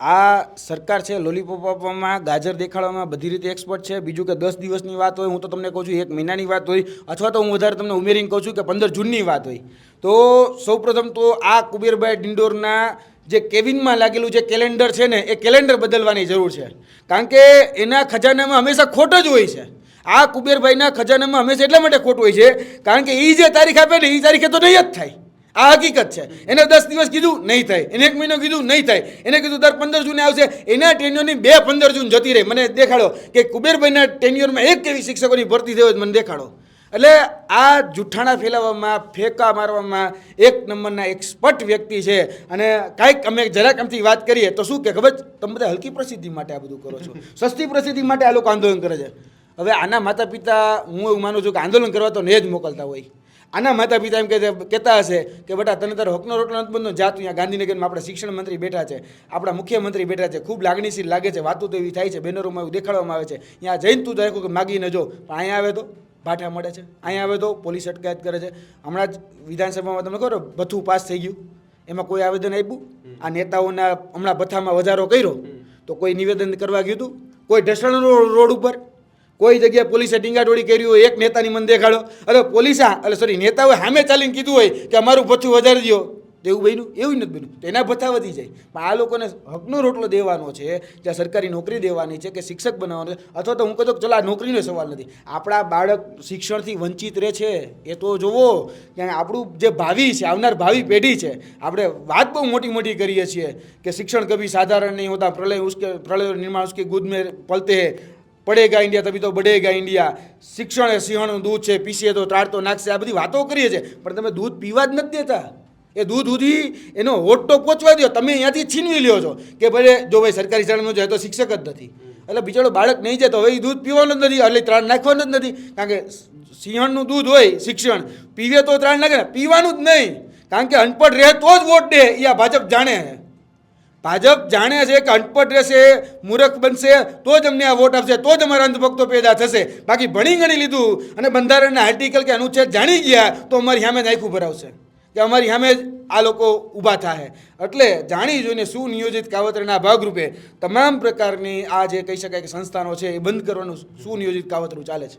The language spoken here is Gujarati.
આ સરકાર છે લોલીપોપ આપવામાં, ગાજર દેખાડવામાં બધી રીતે એક્સપર્ટ છે. બીજું કે 10 દિવસની વાત હોય, હું તો તમને કહું છું 1 મહિનાની વાત હોય, અથવા તો હું વધારે તમને ઉમેરીને કહું છું કે 15 જૂનની વાત હોય. તો સૌપ્રથમ તો આ કુબેરભાઈ ડિંડોરના જે કેબિનમાં લાગેલું જે કેલેન્ડર છે ને, એ કેલેન્ડર બદલવાની જરૂર છે. કારણ કે એના ખજાનામાં હંમેશા ખોટ જ હોય છે. આ કુબેરભાઈના ખજાનામાં હંમેશા એટલા માટે ખોટ હોય છે કારણ કે એ જે તારીખ આપે ને એ તારીખે તો નહીં જ થાય. આ હકીકત છે. એને 10 દિવસ કીધું નહીં થાય, એને 1 મહિનો કીધું નહીં થાય, એને કીધું દર 15 જૂને આવશે, એના ટેન્યુઅરની 15 જૂન જતી રહી. મને દેખાડો કે કુબેરભાઈના ટેન્યુઅરમાં એક એવી શિક્ષકોની ભરતી થઈ હોય મને દેખાડો. એટલે આ જૂઠાણા ફેલાવવામાં, ફેંકા મારવામાં એક નંબરના એક્સપર્ટ વ્યક્તિ છે. અને કાંઈક અમે જરાક આમથી વાત કરીએ તો શું કે ખબર, તમે બધા હલકી પ્રસિદ્ધિ માટે આ બધું કરો છો, સસ્તી પ્રસિદ્ધિ માટે આ લોકો આંદોલન કરે છે. હવે આના માતા પિતા, હું એવું માનું છું કે આંદોલન કરવા તો ને જ મોકલતા હોય. આના માતા પિતા એમ કહેતા હશે કે બેટા તને તારો હકનો રોટલો નથી બંધો, જા તું અહીંયા ગાંધીનગરમાં આપણા શિક્ષણ મંત્રી બેઠા છે, આપણા મુખ્યમંત્રી બેઠા છે, ખૂબ લાગણીશીલ લાગે છે, વાતો તો એવી થાય છે, બેનરોમાં એવું દેખાડવામાં આવે છે, અહીંયા જઈને તું તો કે માગીને જો, પણ અહીંયા આવે તો ભાઠા મળે છે, અહીંયા આવે તો પોલીસ અટકાયત કરે છે. હમણાં જ વિધાનસભામાં તમને ખબર ભથ્થું પાસ થઈ ગયું, એમાં કોઈ આવેદન આપ્યું? આ નેતાઓના હમણાં ભથ્થામાં વધારો કર્યો તો કોઈ નિવેદન કરવા ગયું હતું? કોઈ ઢસણ રોડ ઉપર કોઈ જગ્યાએ પોલીસે ટીંગાટોળી કરી હોય, એક નેતાની મને દેખાડો. અરે પોલીસે નેતાઓએ સામે ચાલીને કીધું હોય કે અમારું ભથ્થું વધારી દો, તો એવું બન્યું? એવું નથી બન્યું. તો એના ભથ્થા વધી જાય. પણ આ લોકોને હકનો રોટલો દેવાનો છે, જ્યાં સરકારી નોકરી દેવાની છે, કે શિક્ષક બનાવવાનો છે, અથવા તો હું કહું તો ચલો આ નોકરીનો સવાલ નથી, આપણા બાળક શિક્ષણથી વંચિત રહે છે એ તો જોવો. કે આપણું જે ભાવિ છે, આવનાર ભાવિ પેઢી છે, આપણે વાત બહુ મોટી મોટી કરીએ છીએ કે શિક્ષણ કભી સાધારણ નહીં હોતા, પ્રલય નિર્માણ उसके गुद में पलते हैं, પડેગા ઇન્ડિયા તभी તો बढ़ेगा ઇન્ડિયા, શિક્ષણ એ સિંહણનું દૂધ છે, પીસીએ તો ત્રાડતો નાખશે. આ બધી વાતો કરીએ છીએ, પણ તમે દૂધ પીવા જ નથી દેતા. એ દૂધ સુધી એનો હોટો પહોંચવા દો, તમે અહીંયાથી છીનવી લ્યો છો કે ભલે જો ભાઈ સરકારી શાળામાં જાય તો શિક્ષક જ નથી, એટલે બિચારો બાળક નહીં જાય તો હવે એ દૂધ પીવાનું જ નથી, એટલે ત્રાણ નાખવાનું જ નથી. કારણ કે સિંહણનું દૂધ હોય શિક્ષણ, પીવે તો ત્રાણ નાખે ને, પીવાનું જ નહીં. કારણ કે અનપઢ રહે તો જ વોટ દે, એ આ ભાજપ જાણે છે. ભાજપ જાણે છે કે અનપઢ રહેશે, મૂર્ખ બનશે તો જ અમને આ વોટ આપશે, તો જ અમારા અંધભક્તો પેદા થશે. બાકી ભણી ગણી લીધું અને બંધારણના આર્ટિકલ કે અનુચ્છેદ જાણી ગયા તો અમારી સામે જ આંખું ભરાવશે, કે અમારી સામે જ આ લોકો ઊભા થાય. એટલે જાણી જોઈને સુનિયોજિત કાવતરના ભાગરૂપે તમામ પ્રકારની આ જે કહી શકાય કે સંસ્થાનો છે એ બંધ કરવાનું સુનિયોજિત કાવતરું ચાલે છે.